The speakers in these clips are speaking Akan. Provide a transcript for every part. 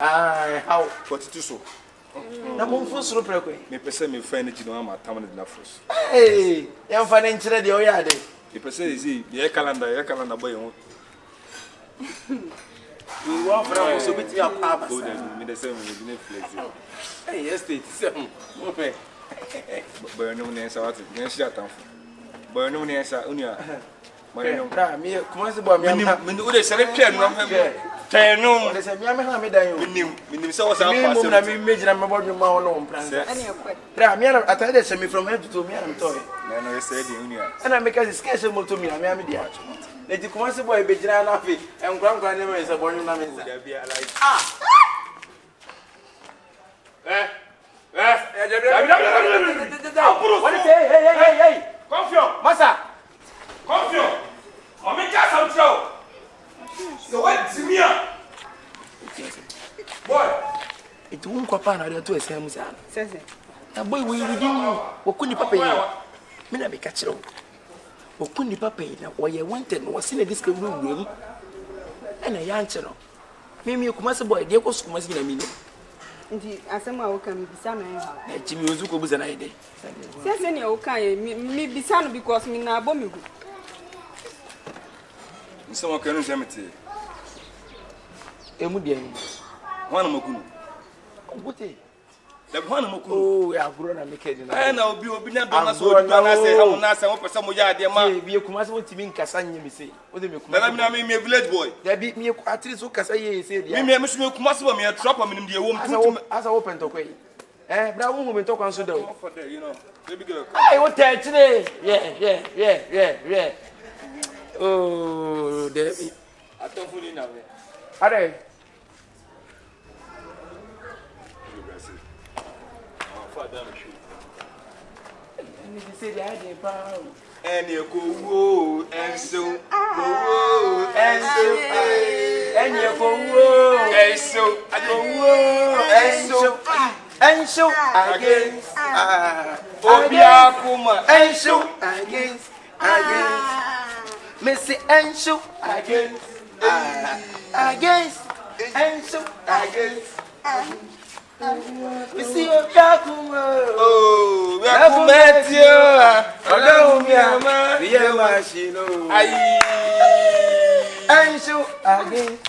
Ah, how? What it is so? Na mo mfu soro preko. Me pese me friend ji no ama tam na frost. Hey, yam fa ne nkyere de o ya de. Me pese ezi ye calendar boy ho. We want for so bit ya pa ba. Go there me the same me flex. Hey, estate sem. Mo pe. Boy no ne sa what? Ne shi atam. Boy no ne sa unia. Boy no. Bra me kuma se bo me am. Me o de sele pia no am. Tenu. De se me am ha me dan yo. Minim se was am pass. Me na me meji na me bo dwuma ho no mpranza. Bra me na atade se me from head to me am toy. Na no say de unia. Ana make us scarce mo to me na me am dia. Leti kuma se boy be jina na fe. Enkran ne me se bo nyu na me nza. Ah. What is hey. Confio. Masa. Confio. O me ka sam tro. So what timia? Boy. It won't kwa pa na de to ese mu sa. Sese. Na boy we within you. Wo kuni papa yi. Me na be ka kire wo. Wo kuni papa yi na wo ye wanted no se na diska wuru. Ana ya nche no. Me kuma se boy de ko su kuma se na mi no. Nti asema wo kan bisa na ha. Na chimi ozu ko buza na ide. Sese ne wo kan me bisa no because me na abomegu. Nso kan no semete. Emu de ni. Wana makunu. Ogote. Da wana makunu. Oh, ya gro na make di na. Eh na obi na do na so obi na say ha na say wo pese mo ya de ma. Bi kuma se won timi nkasa nye mi se. O de me kuma. Da me village boy. Da bi me at least o kasa ye se dia. Me so kuma se ba me trap am nim de wo mputu. Asa wo pento kwai. Bra wo mo ntokwa nso da o. For there, you know. Baby girl. Ai wo te chire. Yeah. Oh, there. Atofuni na we. Are. Ni se dia de pa. Eni ko wo enso. Wo enso. Eni ko wo. Enso. Enso. Enso against. Obi akuma. Enso against. Missy Enso against. Enso against. Missy Obiakuma. Oh, we are kumetio. Oda umiama. Ye machino. Ayi. Enso against.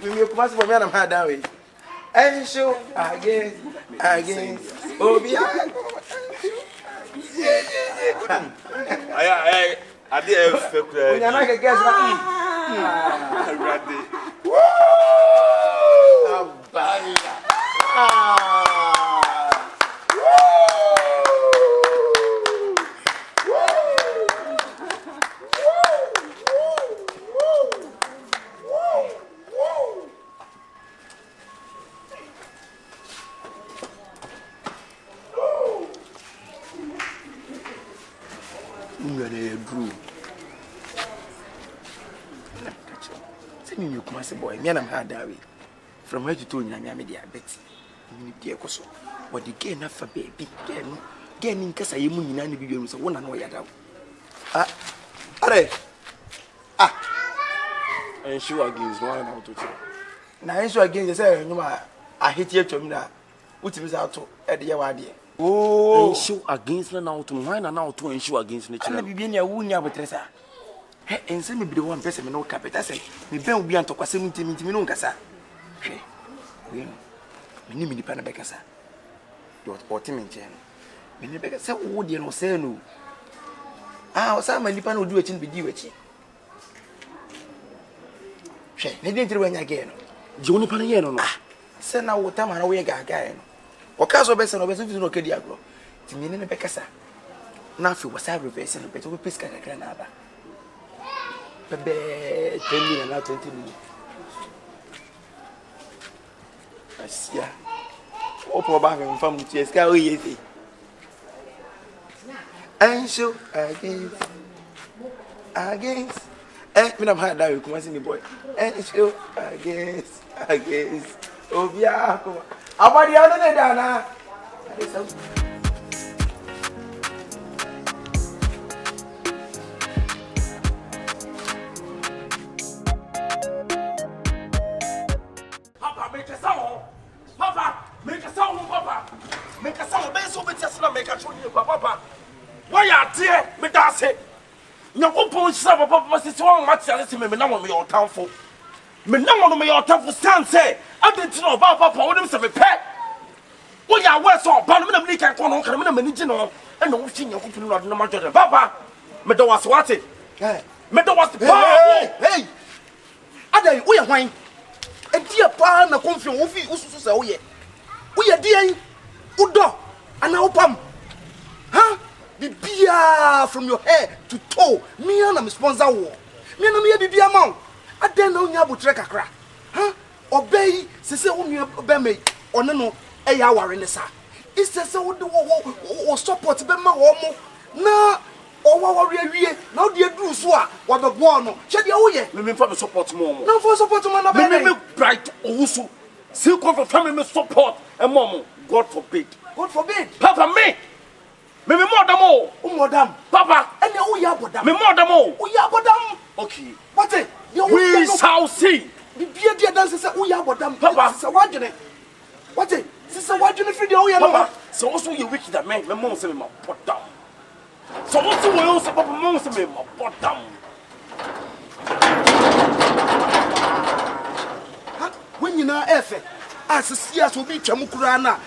Me kuma se bo me na ma da we. Enso against. Obiakuma. Aya, ade e fe kura. Onya na keke sa. Rade. Abaya. Boy, me and I'm hard that way. From where to do Nyame me dia bet. Ni die koso. But the gain afa baby. Gain in kasa yemu nyina ne bibia mu so wona na o yada. Are. And she against one out to. Na ensure against say nyuma a hit ye twam na. Utimi za to e de ye wa de. Oh, ensure against na out to why na now to ensure against na Na bibia ne wu nya botresa. Ense me bide won pese me no capital say me ben obi antokwase ntimi no nkasa hwe we me ni nipa na bekasa do oti me nche me ni bekasa wo de no say no o sa ma nipa na odi wachi be di wachi hwe ne de ntiri wanya ge no je oni pa na ye no no se na wo ta ma na wo ye gaga no o ka so be se no be so fi no ka di agro ti me ne bekasa na fi wo sa reverse no be to be piska kakra na aba Bebe 10 million na 20 million. Asia. Opo ba me mfa mu tie ska o yesi. Enso against. Me na ma da we kuma sini boy. Enso against. Obiakuma. Abadi ano ne da na. sound. Papa, make a sound, Papa. Make a sound, base over Tesla, make a show you, Papa. Why are dear, me that's it. No open summer, Papa, must is one much as me now on your town for. Me now on your town for stand say. I didn't know about Papa, what him say, pet. Why are worse on Parliament, we can come on, come in a minute, and no thing you could not know much of Papa. Me don't was what it. Me don't was the hey. Ada we are wine. E dia pa na konfio wo fi ususu se wo ye. Wo ye dia udo ana opam. Huh? Bibia from your hair to toe. Me na me sponsor wo. Me na me bibia ma. Ada na onya botre kakra. Huh? Obey se wo nua be me one no e ya ware ne sa. Ise se wo de wo support be ma wo mo. Na owa wie na odi aduru so a wa be bo no che de wo ye me fa me support mo mo na for support mo na be me bright owusu see come for family me support e mo god forbid papa me more than more dam papa ene wo ya bodam me more than more wo ya bodam okay what we shall see bibia dia dance say wo ya bodam papa say wadwene what sister wadwene free de wo ya no papa so also you wicked that me mo say me ma bodam. So what's the way also Papa Mons me my bottom? When you know efe as see as will be chamukura na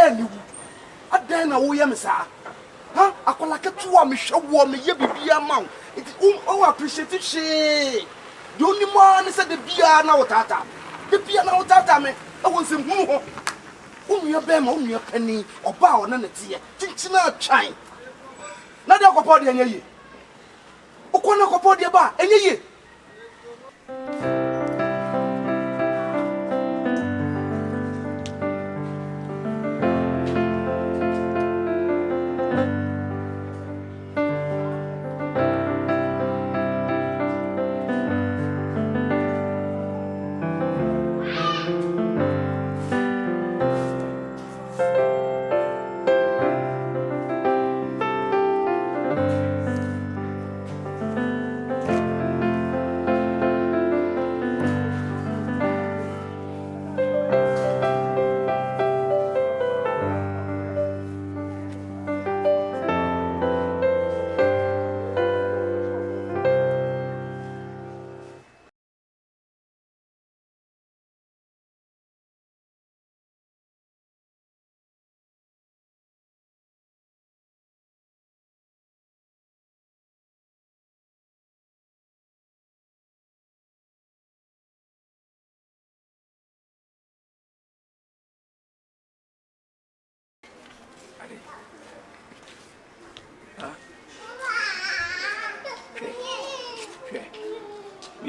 ni adan na wo yem sa ha akola ketua me hwewo me ye bibia ma it appreciate it she the only man said the bia na wotata the bia na wotata me e won se hu ho unua be ma unua pani oba o na nete tinchina twan na de akopọ de enye yi ukona akopọ de ba enye yi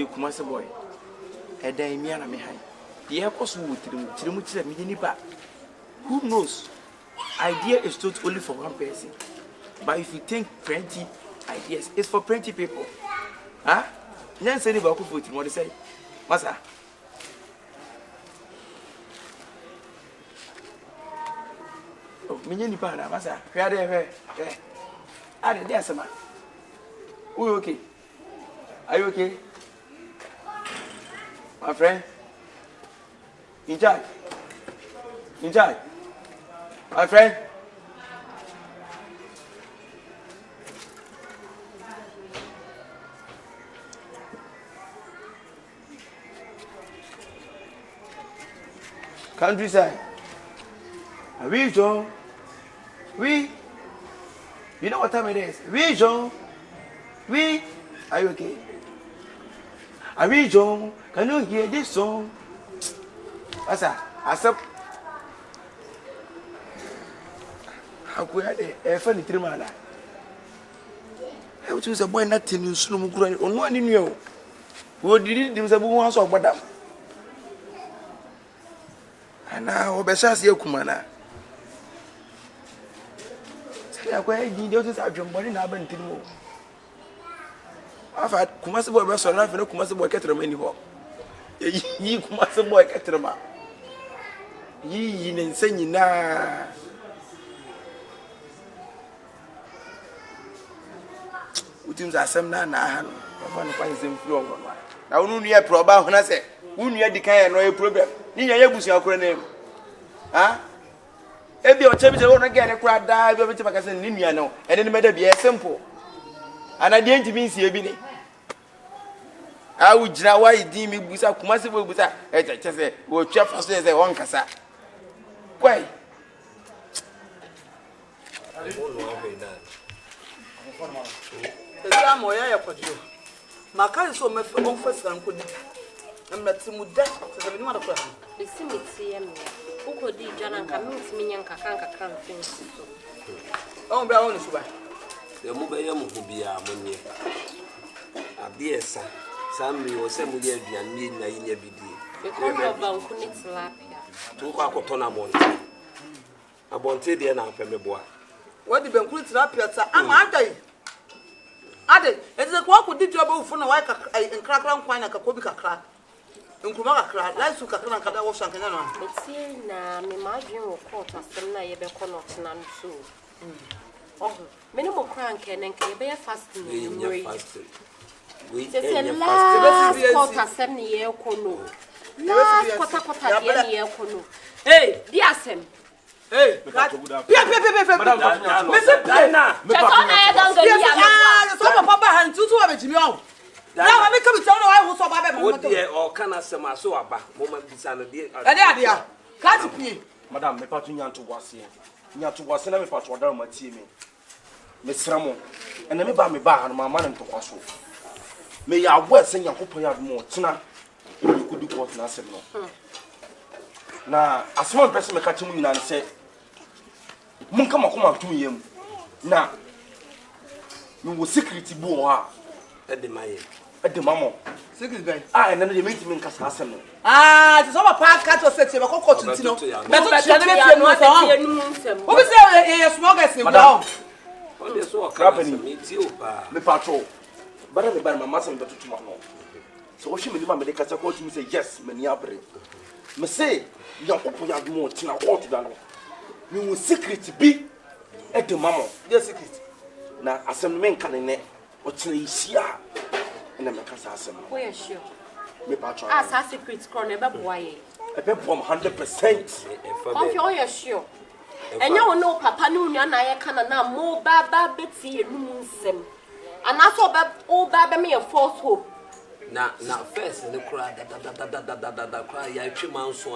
you kumase boy e dan mi ana me han ye koso wo tirimu tire me ni ba who knows idea is not only for one person but if you think plenty ideas it's for plenty people huh nyan say ni ba ko for tirimu dey say masa me ni pa na masa hwe ade hwe ade dey asema we okay are you okay my friend? In charge? My friend? Countryside. Oui, John. Oui. You know what time it is? Oui, John. Oui. Are you okay? Oui, John. Can you hear this song? Asa, how could I funny trimana? I was a boy not in Slum growing on one in you. Who did it? There was a madam. And now, Bessas Yokumana. Say, I quite did you to have your money now and Timo. I've had Kumasibo restaurant and no Kumasibo Catram anymore. Ye Kumasibo Catrama. Ye in singing na. Within the same nana, I found a fine floor. Now, only a proba when I say, Unia di kan no problem. Ni nya yebusu akora na em. Ha? Ebi o chemi se wo no ge ne kura da bi o beti maka se ni nua no. E de ne meda bi e simple. Ana de ntimi nsi ebi ni. Awu jina wa idi mi busa kuma se bo busa. E che se wo twa fa so se won kasa. Kwai. Esa moya ya kwadio. Maka so me on fesa nko di. ATEMUDA se me ma da kwa. Esi meti ya me. Ukodi jana nka meti nyanka kanka mfensi so. On bra on suba. De mu be yam hu bia monye. Abiesa. Samri o se mu ye aduane na yinya bidie. E ko no ba nko ni tilapia. Tu kwa kotona bonte. Abonte de na apɛ meboa. What the Benkuru tilapia ta ama adai. Ade, eze kwa ko di job ufo na wa ka nkrakra nkwan na kakobi kakra. Nkuma kakra, laisu kakra na kada wo shankanya no. Meti na me ma adwen wo court asem na ye be kono tena nso. Oh, me no mo kra nke na nke ye be fast ni We fast. We fast. Court asem ni ye kono. Last kota ye ye kono. Hey, di asem. Hey, pia. Madam, Me se Dina. Cheto na ye ganga ni ya. So papa ba han tutu wa be jimi o. Na wa me ka bi tawo na wa hu so ba be What dey o kana sema so aba. Mo ma bisa no dey. Ade ya. Ka ti pie. Madam, me patu nyanto wase. Nyanto wase na me patu odar ma tie me. Me sramo. Ena me ba no mama na ntokwaso. Me ya abo ese Yakobon ya mo tena. Me kudu court na asem no. Na asema pese me ka chemu nyina ne se mun kama kuma tum yem. Na me wo security bu o ha. Ede maye. Ede mamo. Secret ben. Ah, ena de me ntimi nkasa asem no. Ah, ti so papa ka to set be ko court ntino. Be to Be twa ne be fie no so. Wo be say e small guys ni Madam. O dey so o kana Krapeni. me ti o pa. Me patrol. Bara me ba mama se me betutu ma no. So wo hwe me ni ma me de kasa court me say yes, me ni abre. Me say Yakobon ya mo tina court da no. Me wo secret bi e de mamo. Yes secret. Na asem me nka ne o tina yisia. Na me kasa asem. Wo ye sure. Me patrol. Ah, sa secret corner be boa ye. E be from 100%. Confio wo ye sure. Enya wo no papa no nua na ye kana na mo ba beti ye num nsem. Ana so ba me ye false hope. Na first ne kura da kura ya atwemanso.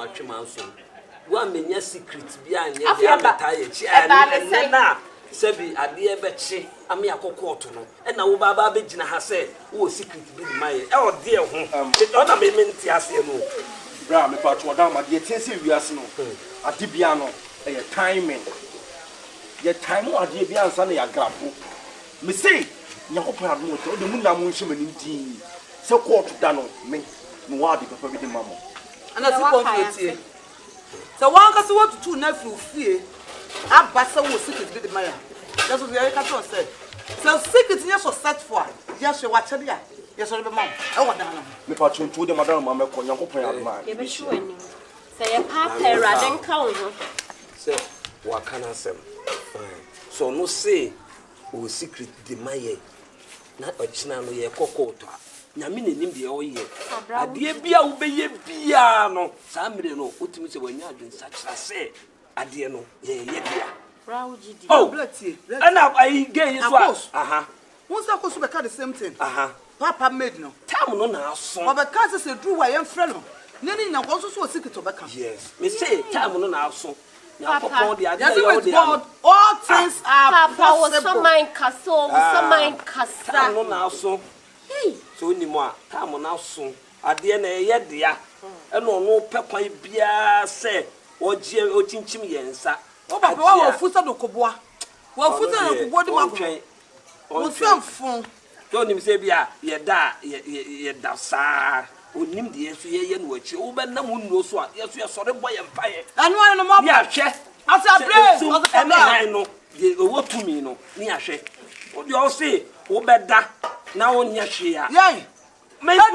Wa menya secret bia anye bia metaye chi ani na sebi ade e beche ame akokọ to no e na wo baba begina ha se wo secret bi di maye e ode e ho e na me menti ase no Bra me patrol da ma de tiense wiase no. Ade bia no e timing. Ye time ade bia ansa na ya grapo. Me say Yakobon ya mo to de mu na mo nhwe mani ntin. Se court da no me wa de papa bi di mamo. Ana ti confute. So one ka se what to na fie. Abasa wo secret bi de maya. That's what we can say. So secret yes was set for. Yes we watch dia. Yes we be mom. E wo da na. Me patrol to de madam mama ko Yakobon ya ma. Ye be sure ni. Say ye papa raden ka wo ho. se wa kana sem so no say o secret de maye na ochina no ye kokoto nyame nenim de o ye ade bia wo be ye bia no sa mire no otimi se wanya adwen sachira se ade no ye bia Brown GD. Oh, bloody. And I get you so. Once I go to the same thing. Papa made no. Time no na so. But because say do why am friend. Nani na go so secret to back. Yes. Me say time no na so. Papa, all things are Papa was so mine castle, so mine casa. Time no na so. Hey. So ni mo time no na so. Ade na ye dia. E no no pe kwan bia say ogie ochinchim yensa. Oh, Papa, wa futa do koboa. Wa futa do koboa di ma. O sanfon. Don't him say bia ye da sa. Onim de yesu ye no achi. Wo be na mu no so a yesu ye sore boy empaye. Anu anu no mo. Ni ahwe. Asa brave. Asa brave no. Ye owo tumi no. Ni ahwe. O de o say wo be da na wo nya hwe a. Yey. Me no no.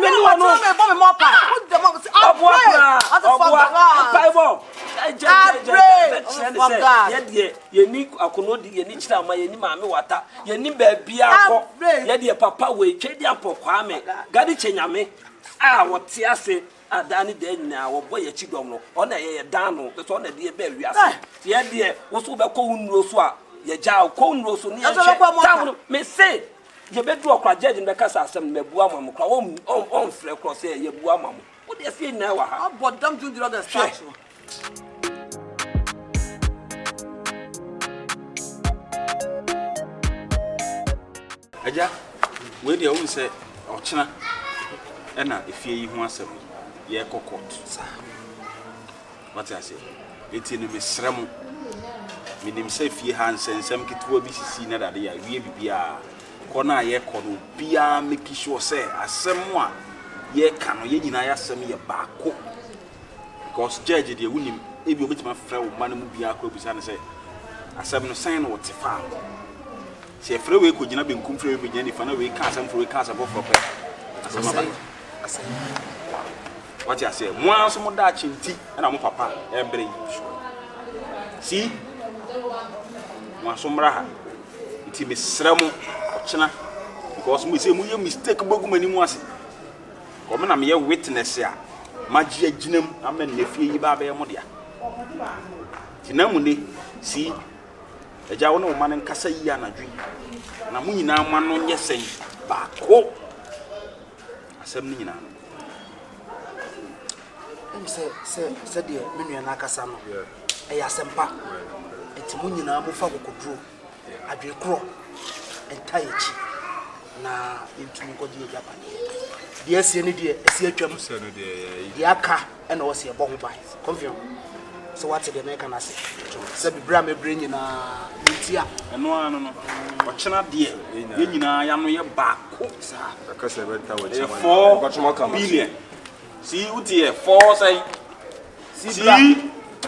Me bo me mo pa. Wo de mo say ye ni akono di ye ni kira ma ye ni maame wata ye ni ba bia akọ ye de papa we twedi apokwa me gadi chenyame a wote ase adani de na wo boy ya chidom no ona ye dan no so ona de be wiase ye de wo so be ko unro so a ye ja ko unro so ne ye hwe me say ye be do okra judge be kasa asem me bua mam kra on frɛ kro say ye bua mam wo de say na wa ha abodam jundiro the start Aja, we dey won say ochina na efie yi ho asem ye kokot sa what I say eti no mesrem minim say fie ha nsensem kituwa bi sisi na dade ya wie bibia ko na ye kono bia make sure say asem a ye ka no ye nyina ya asem ye baako because judge dey wunim ebi obetima frɛ wo man mu bia akɔ bisa ne say asem no sign no te fa se frɛ we ko gina benkum frɛ we gina ni fa na we ka asem frɛ we ka asem for pɛ asem aba what you say mo aso mo da chinti na mo papa e bre si mo aso mra ha iti mesrɛ mo ochina because mo say mo ye mistake bogumani mu ase ko me na me ye witness a magie aginam amen na fie yi ba ba ye mo dia tinamu ne si eja wo no ma ne nkasa yi anadwi na mo nyina ma no nye sen ba ko asem ni nyina no se de menu na akasa no e ya sempa enti mu nyina mo fa kokodro adwe kro entai chi na entumi ko die japan die asie ne die asie atwam die aka e na wo se bo ho ban confirm so what the make na se bibra me bre nyina ntia eno ano no ochina de ye nyina ya no ye baako sa akasa benta wo chama 4 billion see uti 4 say see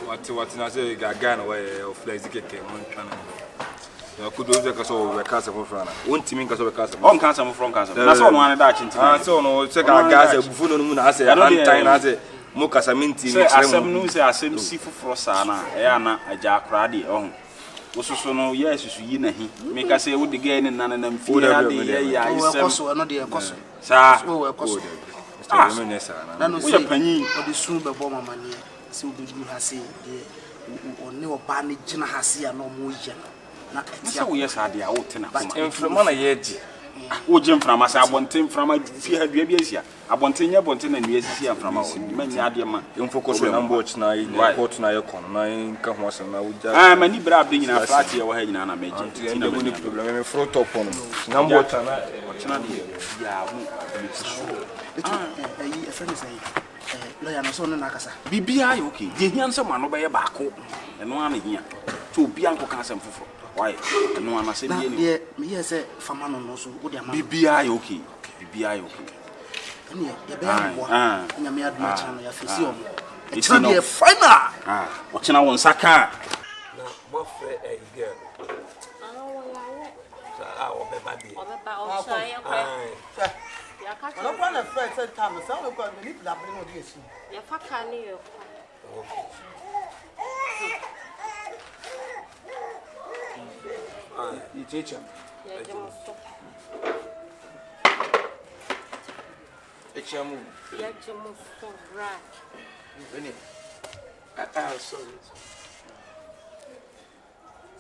what na say gaga na we of KYEKYEKU mon twana na kudo ze kaso we kasa for frana wontimi kaso we kasa on kasa mo from kasa na so no an da chinti so no se gaga ze bufu no mu na ase antan na ase mo kasa minti mi asem no se asem SHIFO sa na e ana aja akra de on wososo no ye asusu yi na hi me kasa e wodi ga ni nan na mfi ya de ye ya isem koso no de koso sa we koso na no se panyi odi sun be bo mamani se obedu ha se de oni oba ne gina ha se ya no mo ye na etia wo ye sa de a wo tena kuma enframa na ye di wo je mframa sa abonten mframa fi ha dua bi asia abonten nya abonten na nua asisi amframa wo manya ade ma focus na mbo china yi na court na ye kono na nka ho asem na wo ja mani bra abde nyina flat ye wo ha nyina na meje tina ni problem me fro top on na mbo china china de ya mu yi e friend say lawyer no so no nakasa bibia ye okay je hian se ma no be ye baako eno ana hia so bia nko kan asem foforo why eno ana se bia ni me ye say fama no so wo dia ma bibia ye okay bibia ye okay ene ye be ambo nya me adu acha no ya fesi o it's not the final o china won saka na mo frɛ a girl o be ba bi o sha ya kwa ya ka no kwa na friend said time so no kwa me ni da bring o di esi ya fa ka ni yo you teach him ya je mo so echamu ya je mo so right Veni. Sorry.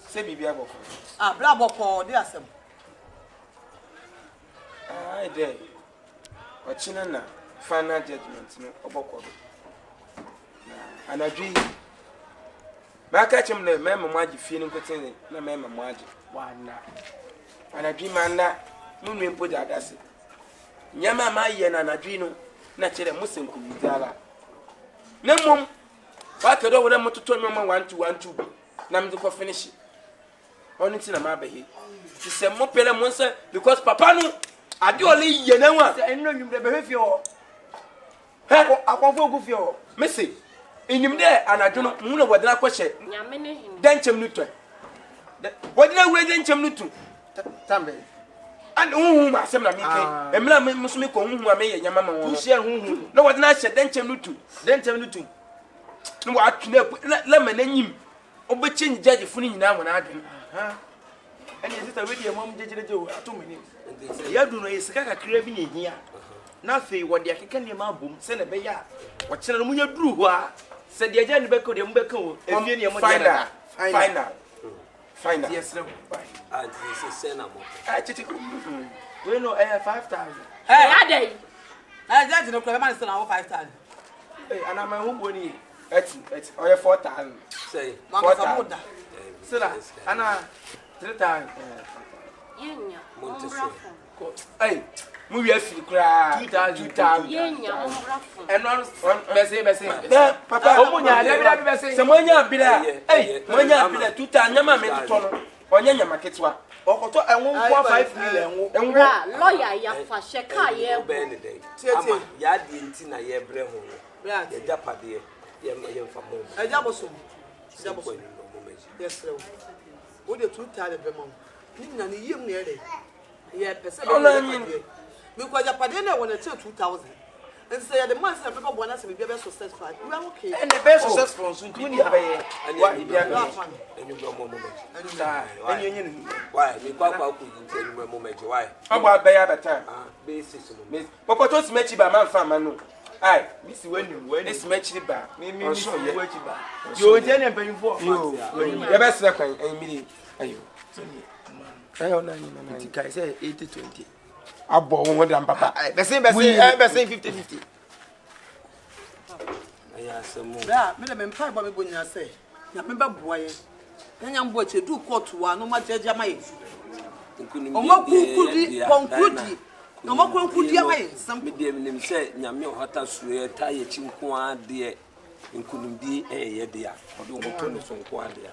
Say bibi aboko. bla boko dey asem There. Ochina na final judgment no oboko. Anadwi. Ma ka chem na mema maji fie no kotin na mema maji. Wana. Anadwi manna nunu empo ja adase. Nyama ma ye na anadwi no na kire musenku bidala. Na mom wa ka do wo na mototo nyoma 1 bi na me ko finish oni ti na ma behe ti se mo pele mo nse because papa no ade ole ye na wa enno nwum de behe fie ho he akwafo ogu fie ho me se enyim de anadwo no mu na wadena ko hye nyame ne hin danchem no to wadena wure danchem no to tambe and ma asem na me kai emla me muso me ko a me ye nyama ma wo share na wadena hye danchem no to no wa twena la mananyim obechenyi judge funi nyina mo na adwen ene sister we dey mom jejere je ato mani ya du no yesika kakra bi nyehia Nothing what the can you boom, send a bear. What channel you drew? Said the agent Becco, the Mbecco, find out. Find out. Yes, no. And this is Senamo. We know 5,000. Hey, Ade. I don't know, man, it's now 5,000. And I'm a home money. It's 4,000. Say, Mama, Sila, Anna, 3,000. Hey, move your feet, cry. 2,000. And one message. Papa, someone you be there. Hey, when you be there, 2,000, your mamma, or your marketwa. Or I won't 5 million. And lawyer, ya for sheka ye Benedict. Yadi intina ye breho. Yeah, the Japadi, ye for home. A jaboso. Yes, sir. What the 2,000 per month? None of you near it. Yeah, because Japadena want to tell 2,000. And say the months that people want us to be best successful. We are okay. And the best successful soon to be a bay. And you go moment. Why? You go to moment. Why? How about by other time? Basis. Papa told me by man farm. Aye, Miss when it's matched back. Maybe you will tell him paying for you. The best second, and me. I say 80-20. I bought one than Papa. The same 50-50. Yeah, Madam Papa, when you say, you remember boy, and young boy, you do court to one, no matter Jamaica. No more could you some medium said, Yamio Hata Sue, tie a chinqua dear, and couldn't be a year, or do not turn it from Quadia.